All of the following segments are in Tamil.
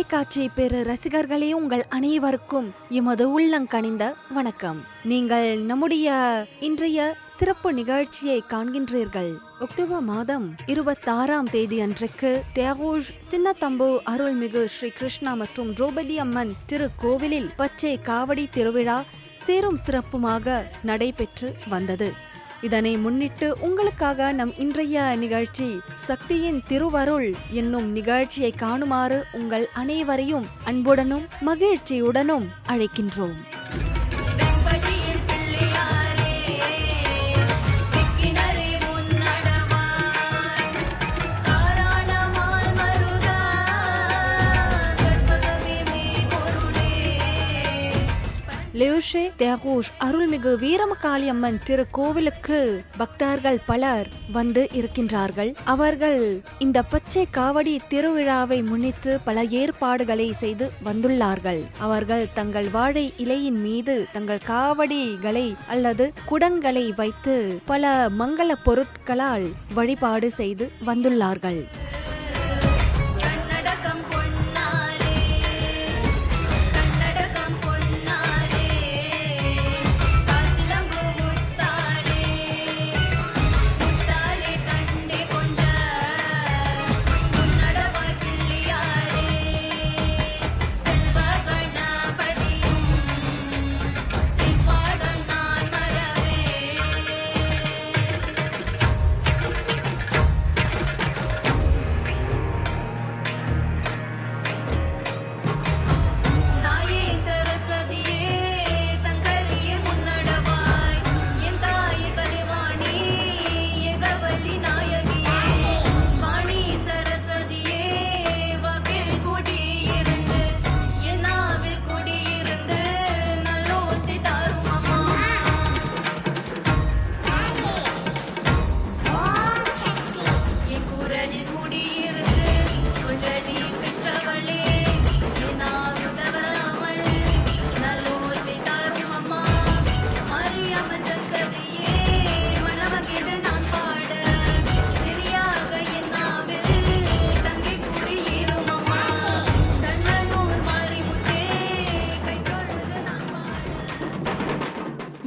தொலைக்காட்சி பெரு ரசிகர்களே, உங்கள் அனைவருக்கும் எமது உள்ளங்கனிந்த வணக்கம். நீங்கள் நம்முடைய இன்றைய சிறப்பு நிகழ்ச்சியை காண்கின்றீர்கள். அக்டோபர் மாதம் 26ஆம் தேதி அன்றைக்கு தேகூஷ் சின்னத்தம்பு அருள்மிகு ஸ்ரீ கிருஷ்ணா மற்றும் திரௌபதி அம்மன் திருக்கோவிலில் பச்சை காவடி திருவிழா சீரும் சிறப்புமாக நடைபெற்று வந்தது. இதனை முன்னிட்டு உங்களுக்காக நம் இன்றைய நிகழ்ச்சி சக்தியின் திருவருள் என்னும் நிகழ்ச்சியை காணுமாறு உங்கள் அனைவரையும் அன்புடனும் மகிழ்ச்சியுடனும் அழைக்கின்றோம். லேஷே தேகூஷ் அருள்மிகு வீரமகாளி அம்மன் திருக்கோவிலுக்கு பக்தர்கள் பலர் வந்து இருக்கின்றார்கள். அவர்கள் இந்த பச்சை காவடி திருவிழாவை முன்னிட்டு பல ஏற்பாடுகளை செய்து வந்துள்ளார்கள். அவர்கள் தங்கள் வாழை இலையின் மீது தங்கள் காவடிகளை அல்லது குடங்களை வைத்து பல மங்கள பொருட்களால் வழிபாடு செய்து வந்துள்ளார்கள்.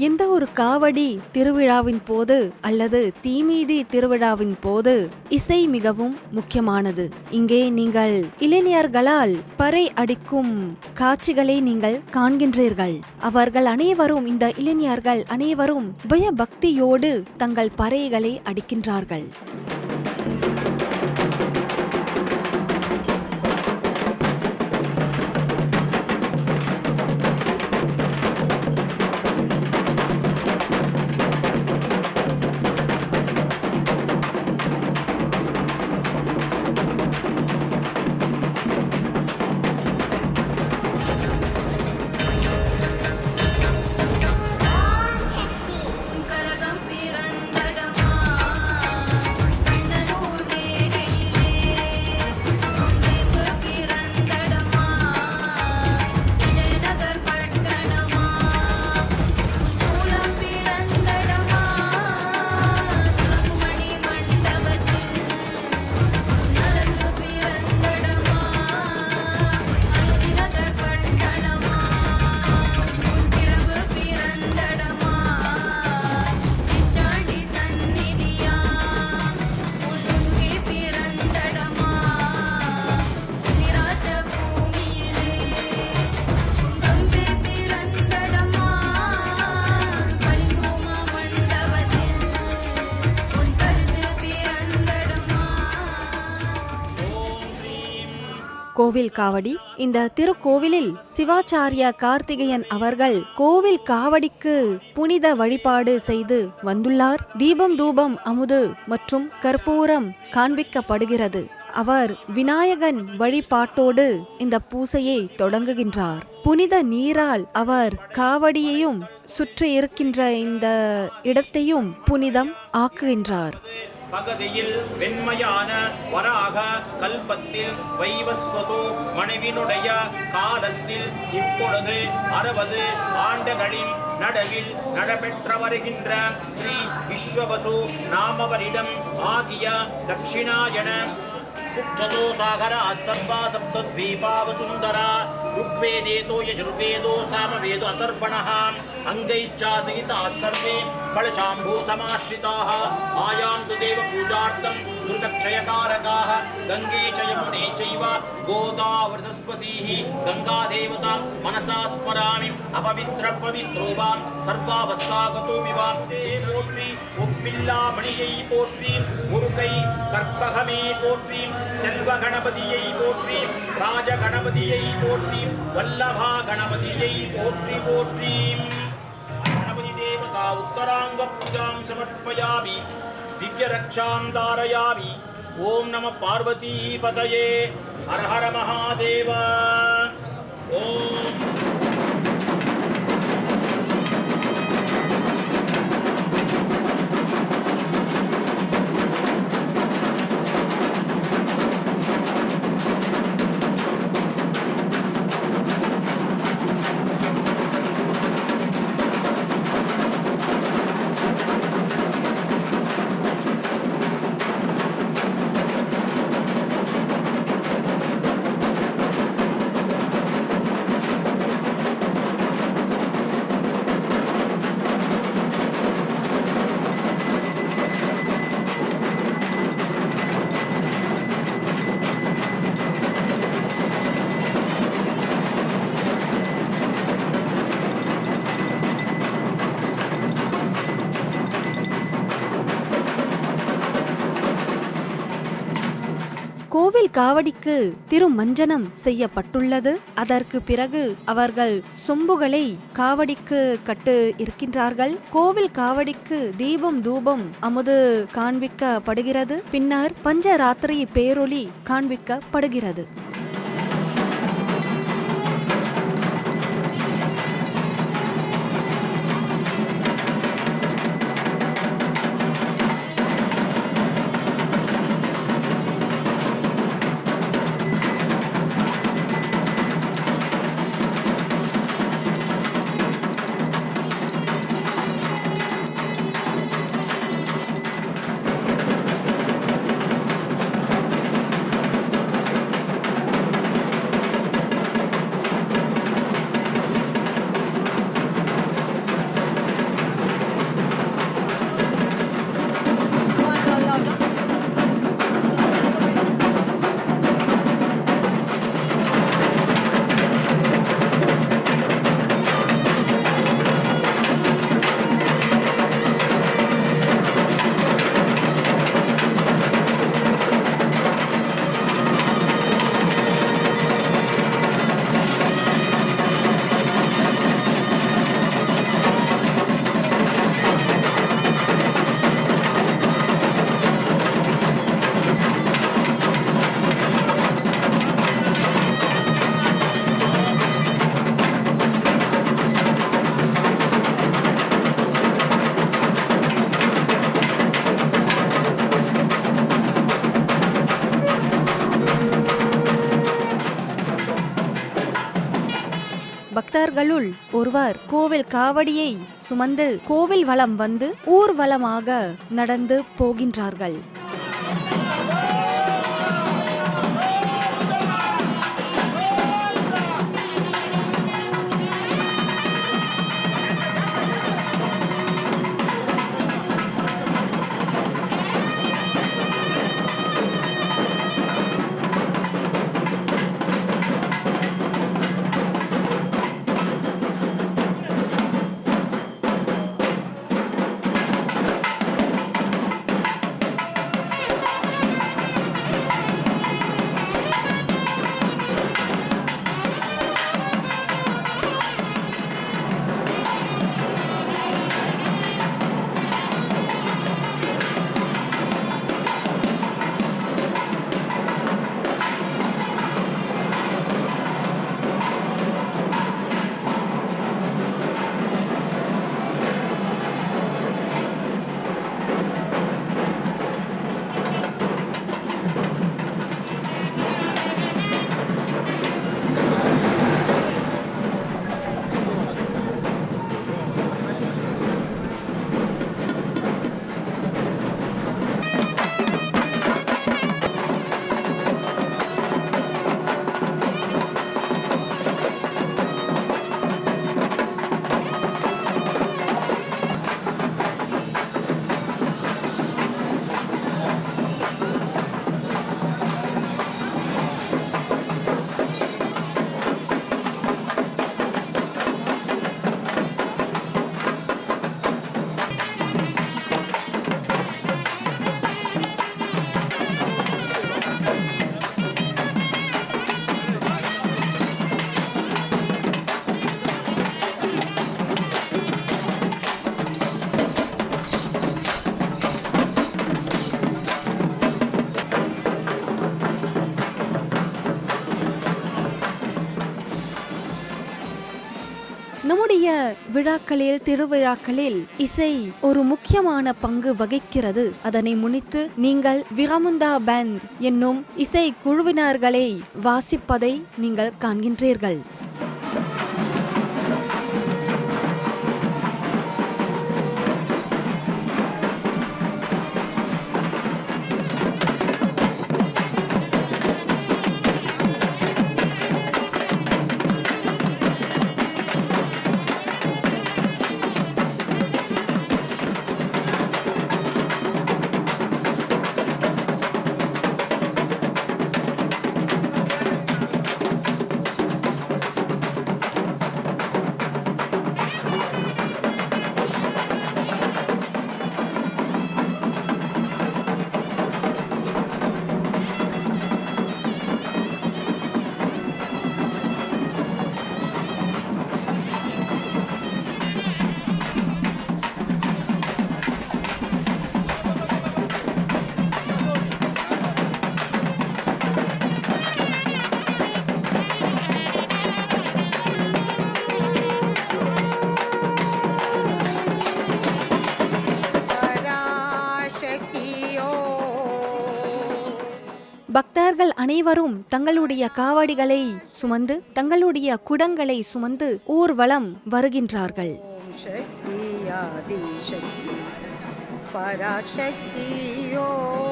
எந்த ஒரு காவடி திருவிழாவின் போது அல்லது தீமீதி திருவிழாவின் போது இசை மிகவும் முக்கியமானது. இங்கே நீங்கள் இளைஞர்களால் பறை அடிக்கும் காட்சிகளை நீங்கள் காண்கின்றீர்கள். அவர்கள் அனைவரும், இந்த இளைஞர்கள் அனைவரும் பயபக்தியோடு தங்கள் பறைகளை அடிக்கின்றார்கள். கோவில் காவடி. இந்த திருக்கோவிலில் சிவாச்சாரிய கார்த்திகேயன் அவர்கள் கோவில் காவடிக்கு புனித வழிபாடு செய்து வந்துள்ளார். தீபம், தூபம், அமுது மற்றும் கற்பூரம் காண்பிக்கப்படுகிறது. அவர் விநாயகன் வழிபாட்டோடு இந்த பூசையை தொடங்குகின்றார். புனித நீரால் அவர் காவடியையும் சுற்றி இருக்கின்ற இந்த இடத்தையும் புனிதம் ஆக்குகின்றார். பகதியில் வெண்மையான வராக கல்பத்தில் வைவஸ்வது மனைவினுடைய காலத்தில் இப்பொழுது 60 ஆண்டுகளின் நடுவில் நடைபெற்ற வருகின்ற ஸ்ரீ விஸ்வவசு நாமவரிடம் ஆகிய தட்சிணாயன सुक्षतो सागरा सर्वा सप्तद्वीपा वसुन्धरा ऋग्वेदेतो यजुर्वेदो सामवेदो अथर्वणः अङ्गैश्चासहिताः सर्वे कलशाम्भू समाश्रिताः आयान्तु देवपूजार्थं दुर्गक्षयकारकाः गङ्गे च यमुने चैव गोदावरी सरस्वतीः गङ्गादेवता मनसा स्मरामि अपवित्रपवित्रो वा सर्वावस्थागतोऽपि वा ते पोट्रि उप्पिल्लामणियै पोट्रि मुरुकै கற்பகமே போற்றி செல்வ கணபதியை போற்றி ராஜ கணபதியை போற்றி வல்லபா கணபதியை போற்றி போற்றி கணபதி தேவதா உத்தராங்க பூஜாம் சமர்ப்பயாமி திவ்ய ரக்ஷாம் தாரயாமி ஓம் நம பார்வதி பதயே ஹர ஹர மகாதேவா ஓம் கோவில் காவடிக்கு திருமஞ்சனம் செய்யப்பட்டுள்ளது. அதற்கு பிறகு அவர்கள் சொம்புகளை காவடிக்கு கட்டு இருக்கின்றார்கள். கோவில் காவடிக்கு தீபம் தூபம் அமுது காண்பிக்கப்படுகிறது. பின்னர் பஞ்சராத்திரி பேரொளி காண்பிக்கப்படுகிறது. பக்தர்களுள் ஒருவர் கோவில் காவடியை சுமந்து கோவில் வலம் வந்து ஊர்வலமாக நடந்து போகின்றார்கள். நம்முடைய விழாக்களில் திருவிழாக்களில் இசை ஒரு முக்கியமான பங்கு வகிக்கிறது. அதனை முன்னிட்டு நீங்கள் விரமுந்தா பேண்ட் என்னும் இசை குழுவினர்களை வாசிப்பதை நீங்கள் காண்கின்றீர்கள். பக்தர்கள் அனைவரும் தங்களுடைய காவடிகளை சுமந்து தங்களுடைய குடங்களை சுமந்து ஊர்வலம் வருகின்றார்கள். ஓம் சக்தி ஆதி சக்தி பராசக்தி ஓம்.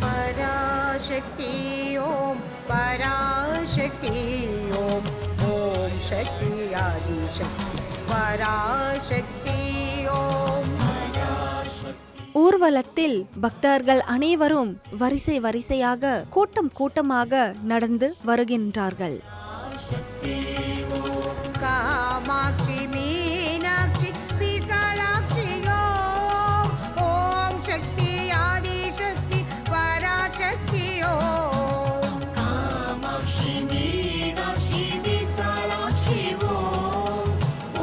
பராசக்தி ஓம் பராசக்தி ஓம். ஓம் சக்தி ஆதி சக்தி பராசக்தி ஓம். ஊர்வலத்தில் பக்தர்கள் அனைவரும் வரிசை வரிசையாக கூட்டம் கூட்டமாக நடந்து வருகின்றார்கள். காமாட்சி மீனாட்சி விசாலாட்சி ஓம். ஓம் சக்தி ஆதி சக்தி பராசக்தி ஓம். காமாட்சி மீனாட்சி விசாலாட்சி ஓம்.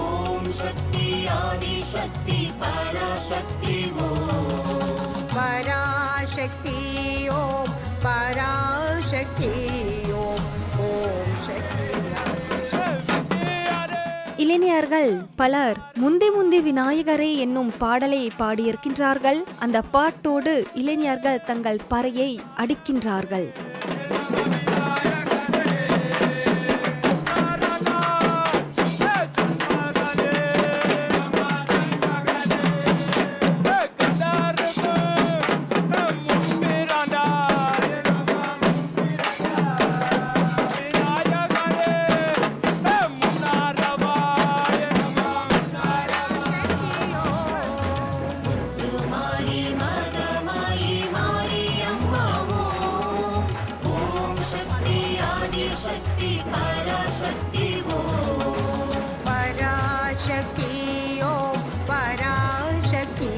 ஓம் சக்தி ஆதி சக்தி பராசக்தி ஓம். பராசக்தி ஓம் பராசக்தி ஓம். ஓம் சக்தி ஆதி இளைஞர்கள் பலர் முந்தி முந்தி விநாயகரே என்னும் பாடலை பாடியிருக்கின்றார்கள். அந்த பாட்டோடு இளைஞர்கள் தங்கள் பறையை அடிக்கின்றார்கள். மாரி மகமாயி மாரி அம்மா ஓம். ஓம் சக்தி ஆதி சக்தி பராசக்தி ஓம். பராசக்தி ஓம் பராசக்தி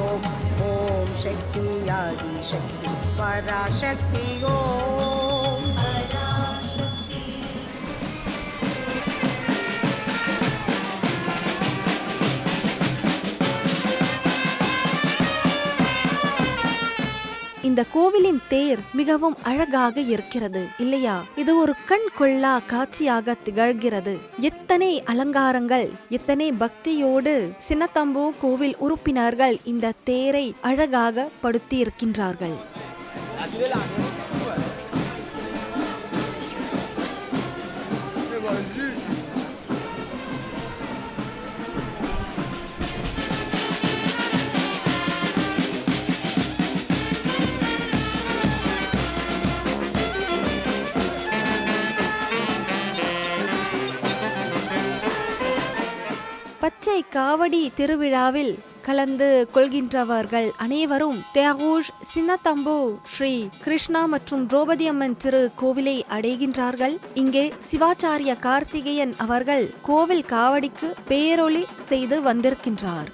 ஓம். ஓம் சக்தி ஆதி சக்தி பராசக்தி ஓம். பராசக்தி இந்த கோவிலின் தேர் மிகவும் அழகாக இருக்கிறது இல்லையா? இது ஒரு கண் கொள்ளா காட்சியாக திகழ்கிறது. எத்தனை அலங்காரங்கள், எத்தனை பக்தியோடு சின்னத்தம்பு கோவில் உறுப்பினர்கள் இந்த தேரை அழகாக படுத்தி இருக்கின்றார்கள். பச்சை காவடி திருவிழாவில் கலந்து கொள்கின்றவர்கள் அனைவரும் தியாகூஷ் சின்னத்தம்பு ஸ்ரீ கிருஷ்ணா மற்றும் திரௌபதி அம்மன் திரு கோவிலை அடைகின்றார்கள். இங்கே சிவாச்சாரிய கார்த்திகேயன் அவர்கள் கோவில் காவடிக்கு பேரொளி செய்து வந்திருக்கின்றார்.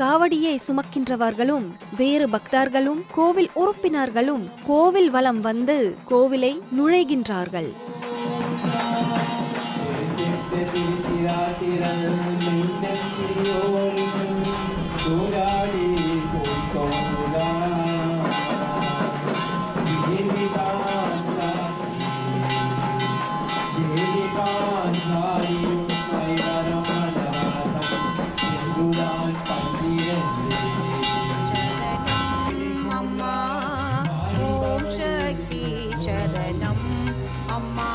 காவடியை சுமக்கின்றவர்களும் வேறு பக்தர்களும் கோவில் உறுப்பினர்களும் கோவில் வலம் வந்து கோவிலை நுழைகின்றார்கள். அம்மா ஓம் சக்தி சரணம் அம்மா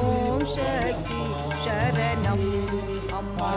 ஓம் சக்தி சரணம் அம்மா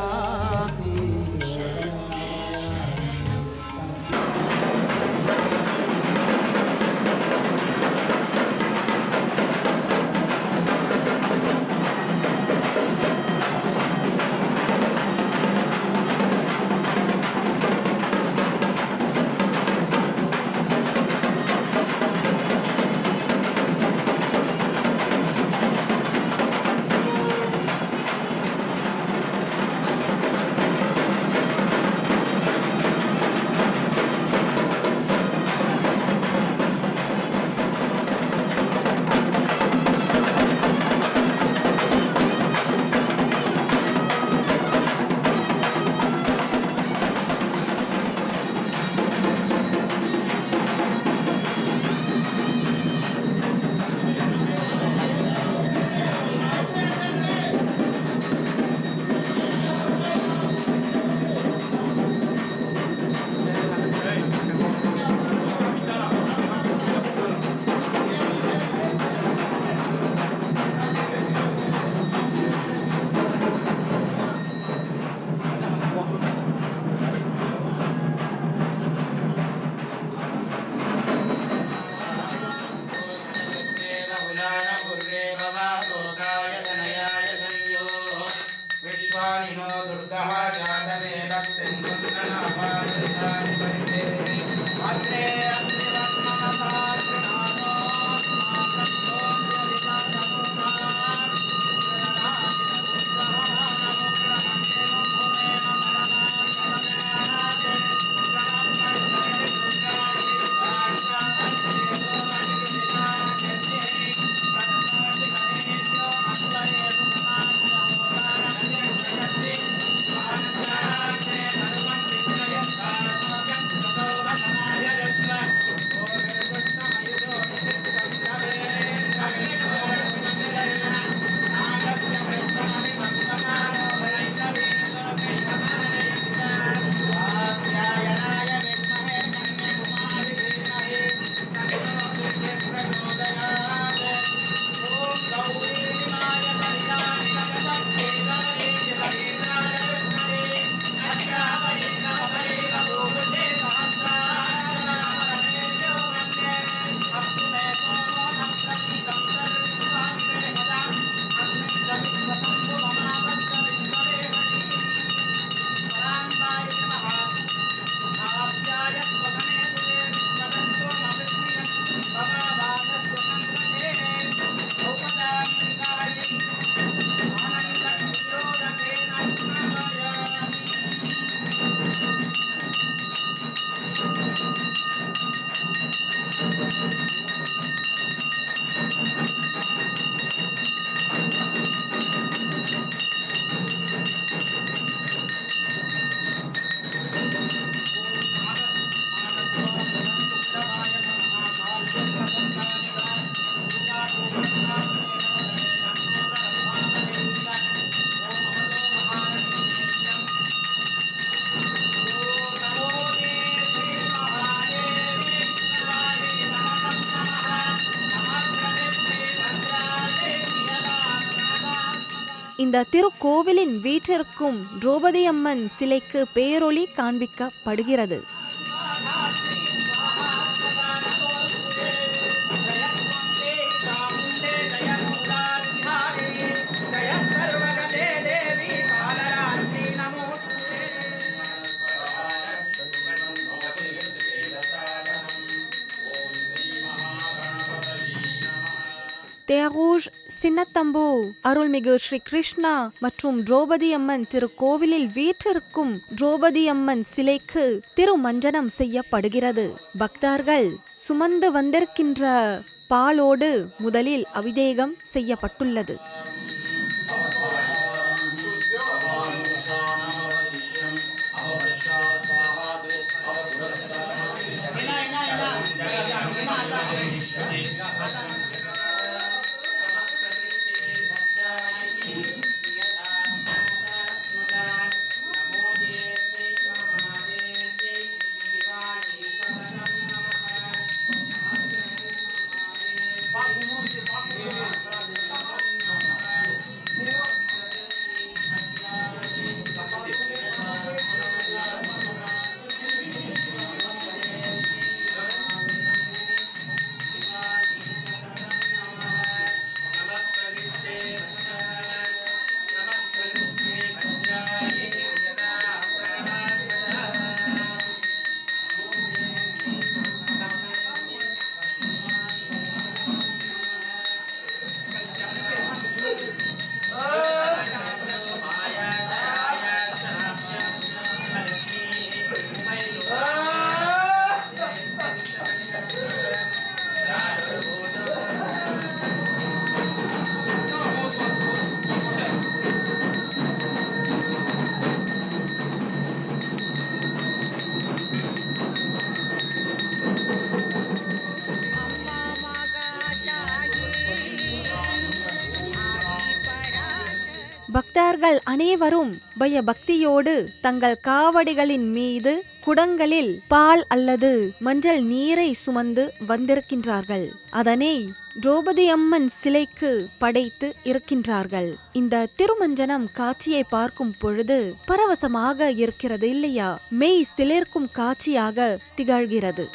இந்த திருக்கோவிலின் வீற்றிருக்கும் திரௌபதி அம்மன் சிலைக்கு பேரொளி காண்பிக்கப்படுகிறது. Terre Rouge சின்னத்தம்பு அருள்மிகு ஸ்ரீ கிருஷ்ணா மற்றும் திரௌபதி அம்மன் திருக்கோவிலில் வீற்றிருக்கும் திரௌபதி அம்மன் சிலைக்கு திருமஞ்சனம் செய்யப்படுகிறது. பக்தர்கள் சுமந்து வந்திருக்கின்ற பாலோடு முதலில் அபிஷேகம் செய்யப்பட்டுள்ளது. பக்தர்கள் அனைவரும் பயபக்தியோடு தங்கள் காவடிகளின் மீது குடங்களில் பால் அல்லது மஞ்சள் நீரை சுமந்து வந்திருக்கின்றார்கள். அதனை திரௌபதி அம்மன் சிலைக்கு படைத்து இருக்கின்றார்கள். இந்த திருமஞ்சனம் காட்சியை பார்க்கும் பொழுது பரவசமாக இருக்கிறது இல்லையா? மெய் சிலிர்க்கும் காட்சியாக திகழ்கிறது.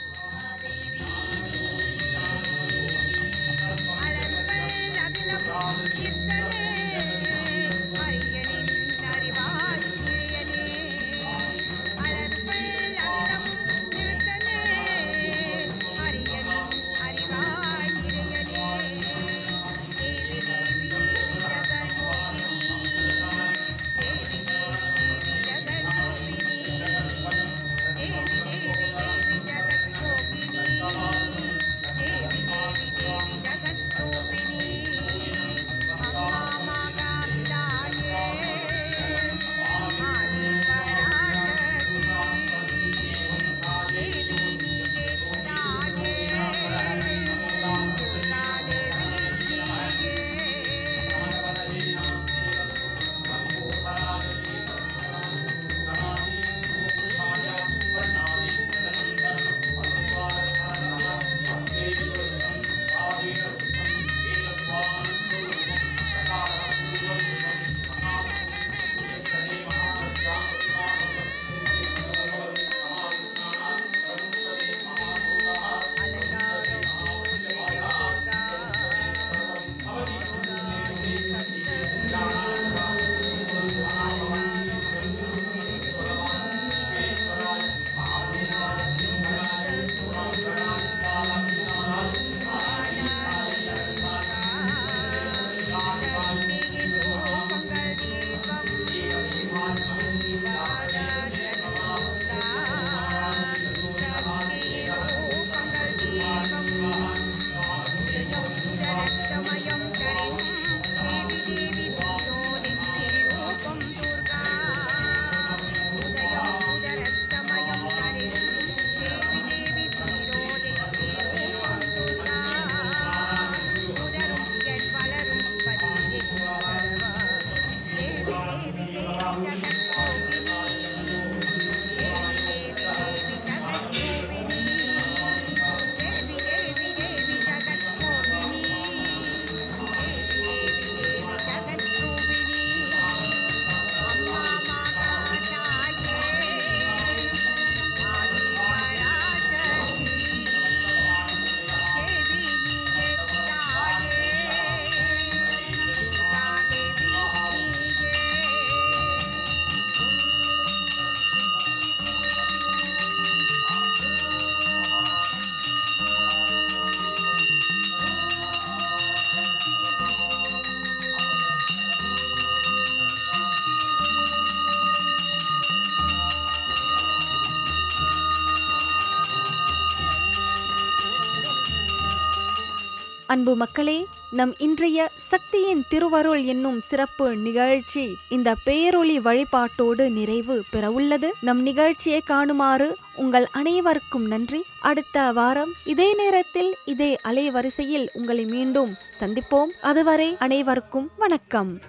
அன்பு மக்களே, நம் இன்றைய சக்தியின் திருவருள் என்னும் சிறப்பு நிகழ்ச்சி இந்த பேரொளி வழிபாட்டோடு நிறைவு பெறவுள்ளது. நம் நிகழ்ச்சியை காணுமாறு உங்கள் அனைவருக்கும் நன்றி. அடுத்த வாரம் இதே நேரத்தில் இதே அலைவரிசையில் உங்களை மீண்டும் சந்திப்போம். அதுவரை அனைவருக்கும் வணக்கம்.